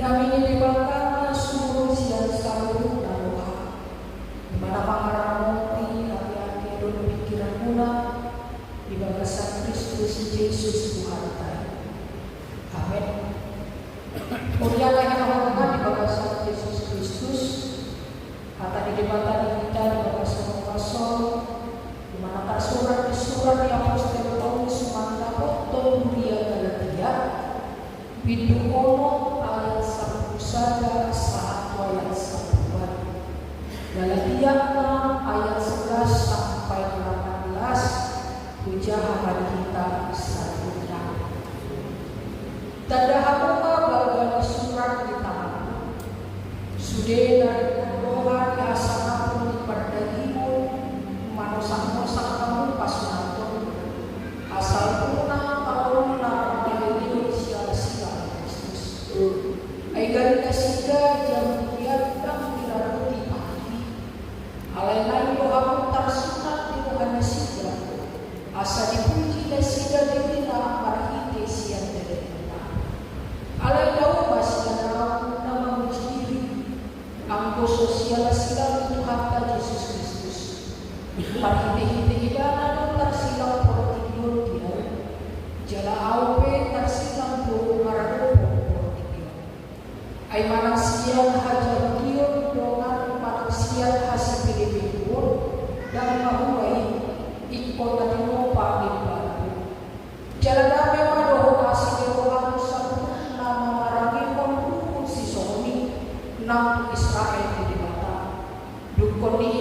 Kami dibangkang suruh siang selalu daroha, di mana pangaramoti hati-hati dan pikiran guna di bagasan Kristus Yesus Tuhan kita. Amin. Mulialah yang hormat di bagasan Yesus Kristus. Kata di debatan kita di bagasan Rasul, di mana tersurat di surat yang Apostol Paulus mantap mulia Galatia, pintu ono ayat 1 saja saat ayat 1. Galatia 6 ayat 11 sampai 18. Pujahan kita selanjutnya. Tanda hamuka bagian surat di tangan. Sudah dari doa di asana pun diperdagimu manusak-manusak kamu pasunatun. Asal punah tahun dari sia-sia Kristus. Aigan kasiga jam kiatang diraruti pagi. Alai-alai doamu tersunat di Tuhan siga. Asa dipuji dan siga dibina marhite siang dari kita. Alai daun basian aku nama mujiri. Angko sosial silang Tuhan Yesus Kristus. Marhite hidana dan tersilang portigion dia. Jala aupe tersilang do marado portigion. Ay manasian hajar dion dongan manasian hasil pilih-pilih dan mahuai ikon tadi mo pamit baru. Jala dame madoho kasih doa satu nama marangi pun si Sony nam Israel di mata. Dukon ni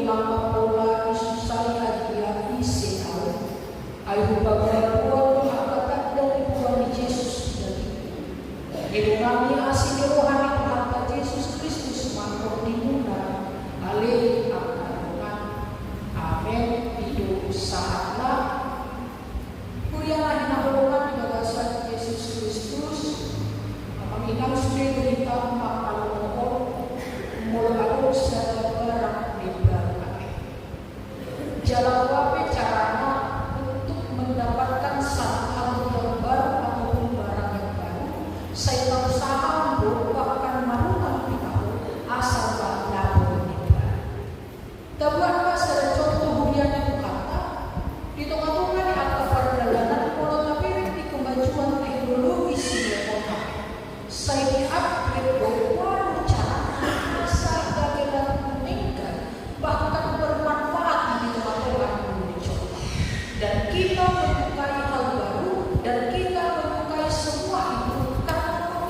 unang mapola isusay adia isi au. Ay hubagay buwan hakakat dari buwan ni Jesus jadi. Dirungangi asing rohani Tuhan Yesus Kristus mangkok di muna alih akan. Amin. Hidup saatlah kuliah hinahulungan di bagasan Yesus Kristus. Menginang sudah berita makalungkol mulalu secara barang diberangkat. Jalan wape caranya untuk mendapatkan satu hal yang baru ataupun barang yang baru. Saya tahu saham bahkan manukan kita asal bahan diberangkat. Tabuan secara contoh hunian yang kata di tengah-tengah di atas perjalanan pola tapi di kemajuan teknologi sehingga kota. Saya di-upgrade bahwa cara saya bagaimana meningkat bahkan bermanfaat di tengah-tengah dicoba. Dan kita menyukai hal baru dan kita menyukai semua itu karena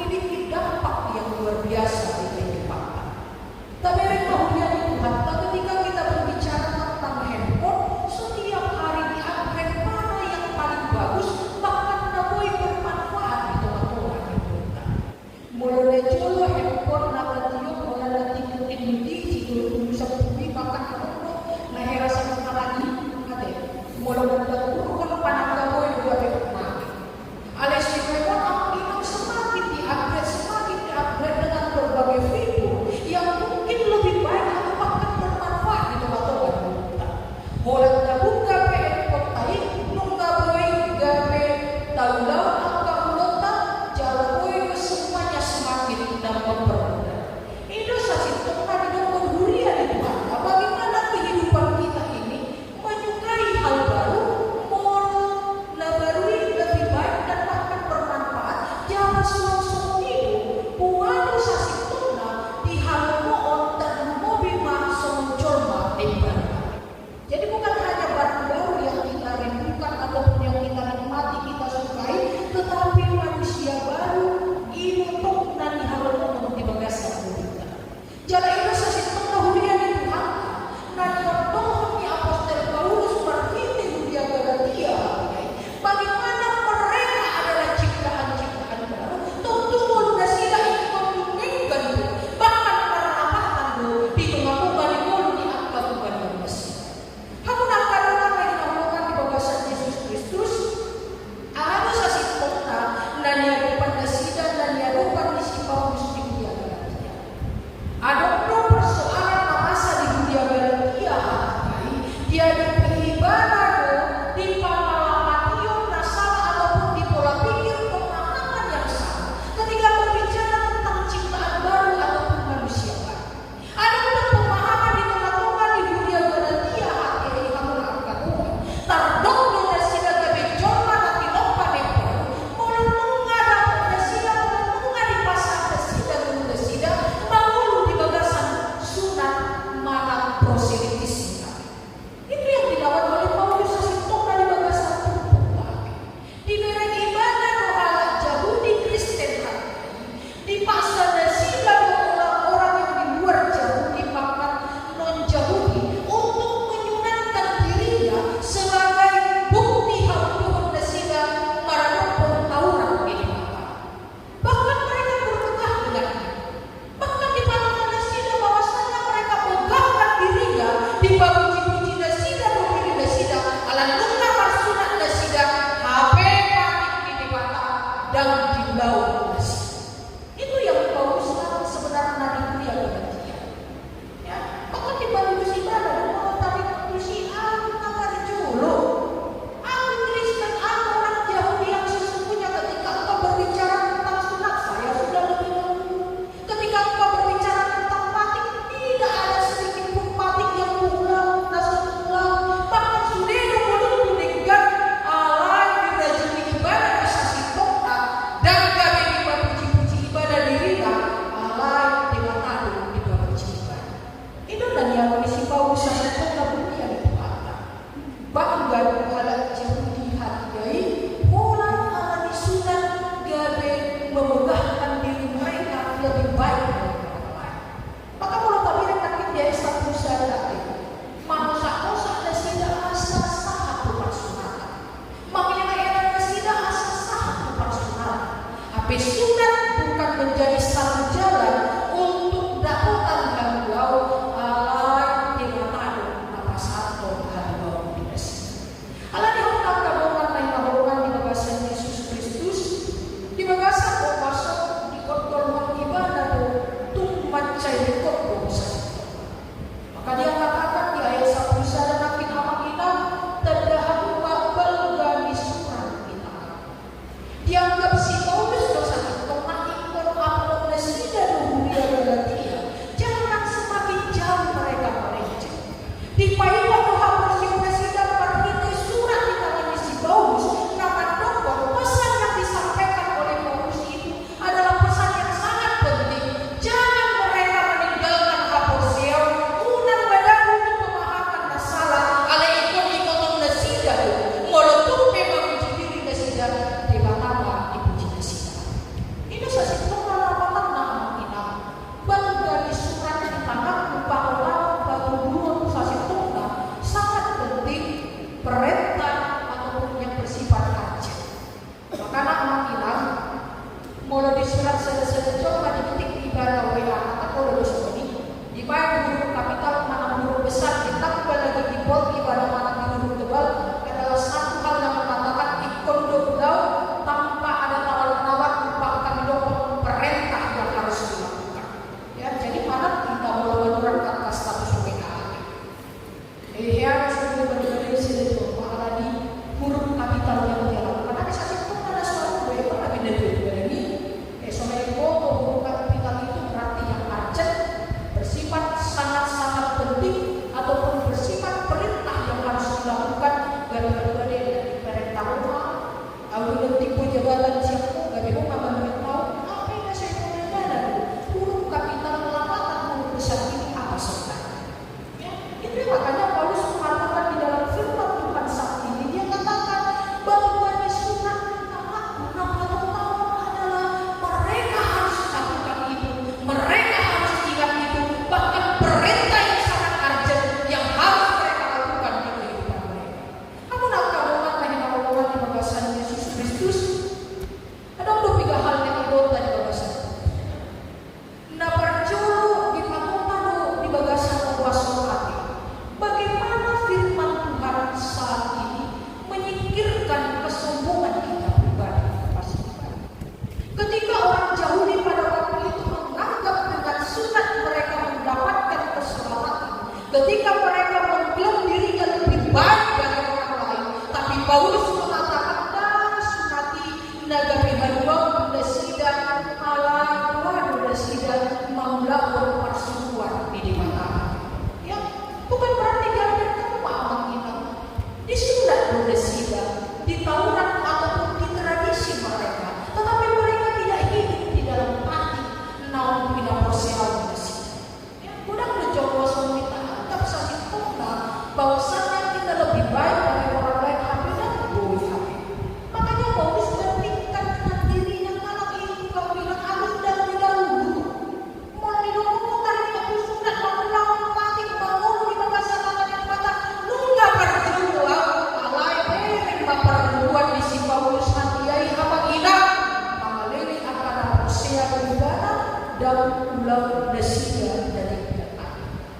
Kalau di surat selesai coba diketik di ibadah WA atau kalau besok ini dibayar huruf kapital mana huruf besar ditambah lagi di bold ibadah mana di huruf tebal adalah satu hal yang mengatakan ikondom daun tanpa ada tawar-tawar merupakan dokter perintah yang harus dilakukan. Ya, jadi mana kita mulai menurunkan atas status WA. Ya, sudah berbeda sih itu malah di huruf kapital yang dia lakukan. Ada satu itu ada suatu WA tapi dari ini. Soalnya huruf kapital itu berarti yang urgent, bersifat sangat-sangat penting ataupun bersifat perintah yang harus dilakukan. Gara-gara dari perintah rumah, audio tipu jabatan siapa, gak mau nggak tahu apa yang saya punya huruf kapital melapatan huruf besar ini apa sebenarnya? Ya, itu makanya Paulus mengatakan di dalam firman Tuhan saat ini dia katakan bahwa di sunnah mereka harus lakukan itu, mereka harus ingat itu, bahkan perintah yang sangat urgent yang harus mereka lakukan di kehidupan mereka. Kamu nak kawangan omongan di bagasan Yesus Kristus. Ada dua tiga hal yang idota di bagasan. Nah percuru di patutan di bagasan kuasa hati. Bagaimana firman Tuhan saat ini menyingkirkan kesombongan kita pribadi. Ketika orang Yahudi pada waktu itu menganggap dengan sunat mereka mendapatkan keselamatan, ketika mereka mengklaim dirinya lebih baik dari orang lain, tapi Paulus mengatakan sunati nagari haluang sudah sidang ala sudah sidang memlakukan persukuan di mata. Ya, bukan berarti dia berkembang kita. Di sunat sudah sidang, di Taurat ataupun di tradisi mereka. Tetapi mereka tidak hidup di dalam hati namun tidak proses manusia. Ya, mudah mencoba kita anggap saja bahwasanya kita lebih baik dari orang lain tapi dan boleh hati. Makanya Paulus bertingkatkan dirinya kalau ini kau bilang harus dari dahulu. Mau didukung dari aku sudah mengulang mati bangun di masyarakat yang kata lu nggak berjuang alai lima perempuan di si Paulus hatiai apa tidak mengalami akan manusia beribadah dan ulang desia dari pihak.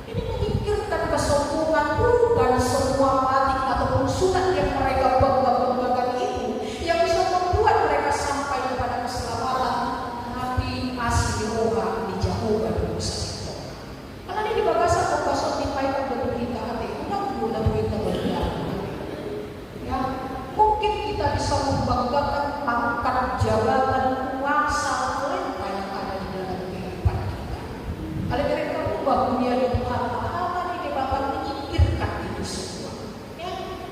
Ini menyingkirkan kesombongan bukan semua mati ataupun sunat yang mereka bangga-banggakan itu yang bisa membuat mereka sampai kepada keselamatan tapi asli orang dijauhkan dosa itu. Karena ini di bagasan kosong dipaikan dari kita hati ulang bulan kita berjalan. Ya, mungkin kita bisa membanggakan pangkat jabatan kuasa perintah yang ada di dalam kehidupan kita. Oleh karena itu ubah dunia di Tuhan hal ini dapat menyingkirkan itu semua. Ya,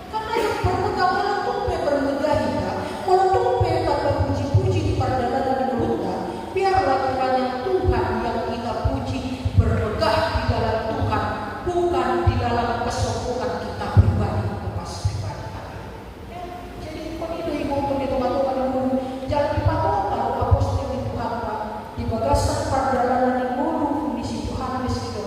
karena yang bermegah meletup bermegah kita, meletup tanpa puji-puji di perdana dan mulutnya, biarlah kiranya Tuhan yang kita puji bermegah di dalam Tuhan, bukan di dalam kesombongan kita pribadi lepas pribadi. Ya, jadi peniru maupun di teman-teman dulu jangan dipatukan apostol di Tuhan di bagasan perjalanan di mulu di situ Yohanes itu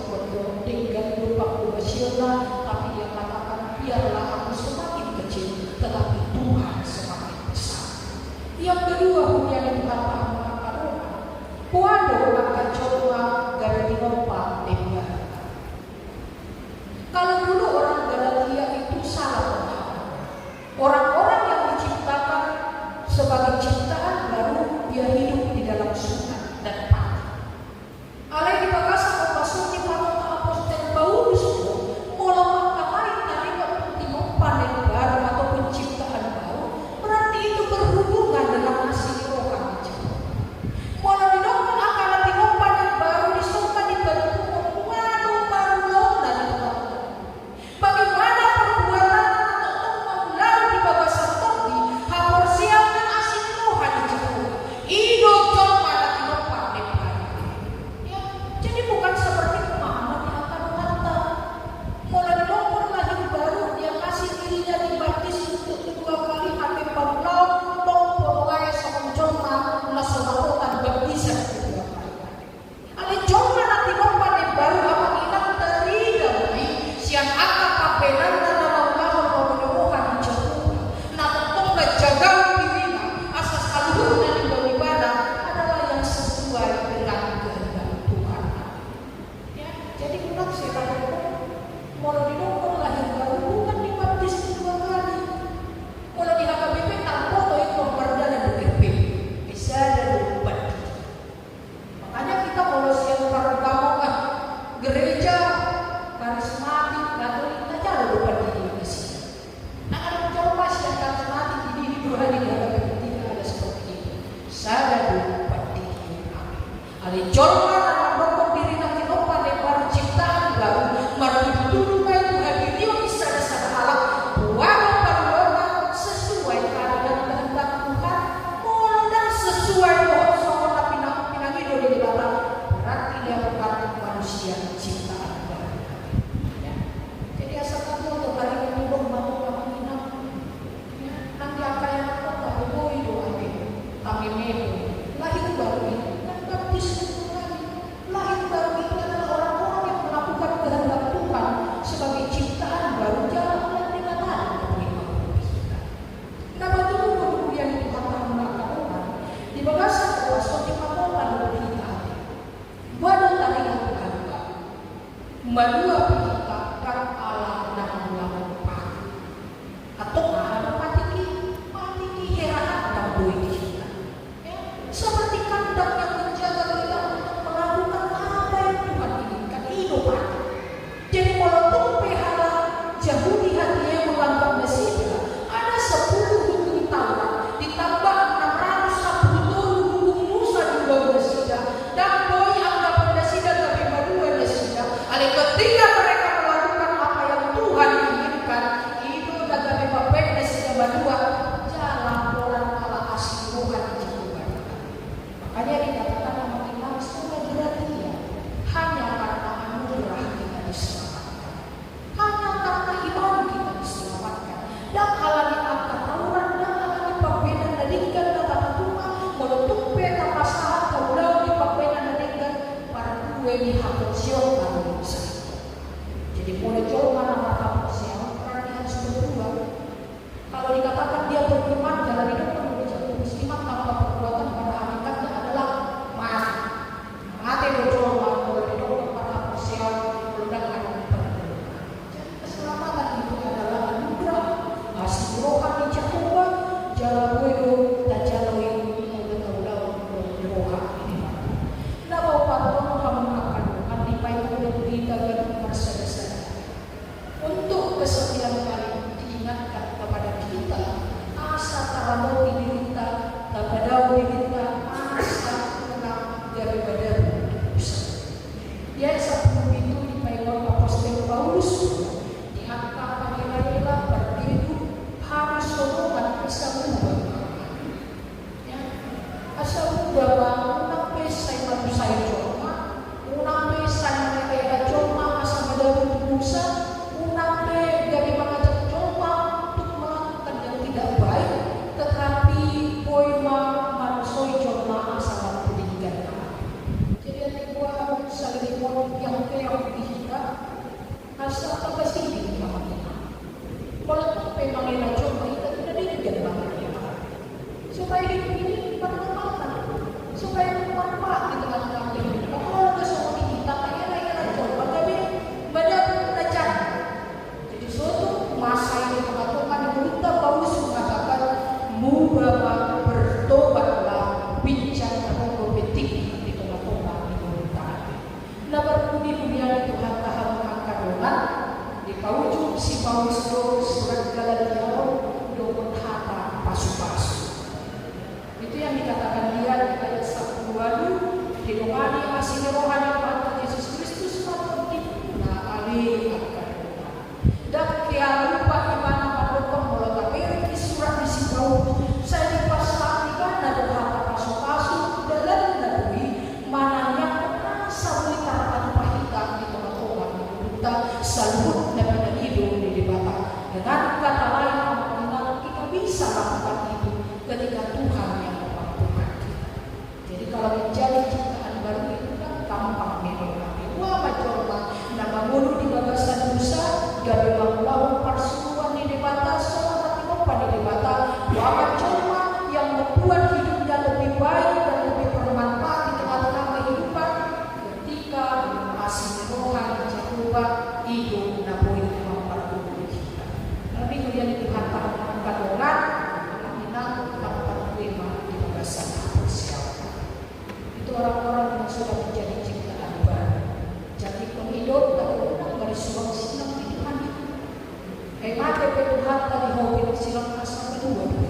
dengan berupa profesional, tapi dia katakan biarlah aku semakin kecil tetapi Tuhan semakin besar. Yang kedua yang dikatakan Puado akan coba Galatia 4 ayat. Kalau dulu orang Galatia itu salah paham. Orang-orang yang diciptakan sebagai ciptaan baru dia hidup di dalam sunat dan mati. Alai di bagasan memasuki patung apostol Paulus mulai kemarin tadi waktu panen baru ataupun ciptaan baru berarti itu berhubungan dengan hasil roh kami. Mulai didokter akan panen Ali jorma na mendorong diri na kinopa baru ciptaan baru marutulu mai Tuhan itu bisa dasar halak buana parlona sesuai keadaan kehendak Tuhan dan sesuai pohon soal pinang hidup di belakang berarti dia bukan manusia ciptaan baru. Ya. Jadi asal kamu untuk hari ini dong mau kamu inap. Ya. Nanti akan yang apa tahu itu aja. Tapi mehu lahir baru ini dan baptis lagi. Lahir baru itu adalah orang-orang yang melakukan kehendak Tuhan sebagai ciptaan baru jalan dan dikatakan kepada kita. Nama dulu kemudian Tuhan mengatakan orang di bagasan kuasa di pamokan kita. Baru tadi yang Tuhan madua kita kan Allah dan melawan pagi atau ada patiki heran dan doi kita. Seperti kandang yang menjaga kita untuk melakukan apa yang Tuhan inginkan hidup. Jadi walaupun pihara jauh di hatinya menganggap Mesida ada 10 hukum Taurat ditambah 610 hukum Musa juga Mesida dan doi anggap Mesida tapi berdua Mesida. Ali ketika mereka melakukan apa yang Tuhan inginkan itu dalam bapet Mesida berdua jalan orang ala asli Tuhan juga. Makanya dikatakan nama kita sudah berarti ya hanya karena anugerah kita diselamatkan, hanya karena iman kita diselamatkan. Dan halani akan Taurat dan halani pembeda dari kata Tuhan menutup peta pasahan kaulau di pembeda dari para kue di hakot siok kalau bisa. Jadi mulai jauh mana hakot siok berarti harus berdua. Kalau dikatakan dia beriman dalam hidup menjadi muslimat tanpa perbuatan pada hakikatnya adalah mati. Mati betul kalau hidup pada sosial berdangan perbuatan. Jadi keselamatan itu adalah anugerah asli rohani Jakoba jalan wedo dan jalan itu betul-betul rohani. Nama patron kamu akan dipakai oleh berita dan merasa untuk kesekian kali diingatkan kepada kita asa tarano diderita tapadau diderita asa tenang dari badan dosa. Ya sebelum itu dipakai apostol Paulus diangkat rela berdiri harus sokongan asa ubah. Ya asa ubah unang pesai manusia cuma unang pesai mereka cuma asa badan dosa unang dari mengajak coba untuk melakukan yang tidak baik tetapi poema manusia coba asal pendidikan. Jadi ada buah saling yang keok di kita asal apa sih di kamar kita. Walaupun memang yang coba kita tidak didikan banget ya. Supaya hidup ini bermanfaat, supaya bermanfaat di tengah-tengah hidup. Kalau ada semua kita kayaknya coba tapi badan belajar. Jadi suatu masa ini mengatakan berita Paulus mengatakan mubah bertobatlah bincang atau berpetik di tengah-tengah berita. Nah berpundi-pundi Tuhan tahan mengangkat doa di paujung si Paulus surat Galatia doa hata pasu-pasu. Itu yang dikatakan dia di ayat 1 di doani asli rohani Tuhan Yesus Kristus pada nah ali akan dan kia lupa imana padokong mulai beri surat di Paulus saya dipasang karena doa pasu-pasu dalam negeri mananya pernah sabui tanpa hitam di tengah-tengah kita selalu dapat hidup di depan. Dengan kata lain kita bisa lakukan itu ketika Tuhan yang memampukan kita. Jadi kalau menjadi ciptaan baru itu kan gampang menolak. Wah macam nama mulu di bagasan dosa gabe manglau parsuan di batas salah satu pada di batas. Wah macam yang membuat hidupnya lebih baik dan lebih bermanfaat di tengah-tengah kehidupan ketika masih rohani Jakoba hidup napoi memperkuat kita. Tapi kemudian Tuhan tahan orang menang tanpa terima di bagasan siapa. Itu orang-orang yang sudah menjadi ciptaan baru. Jadi penghidup tak berulang dari suang silang di Tuhan. Hemat Tuhan tadi hobi silang asal kedua.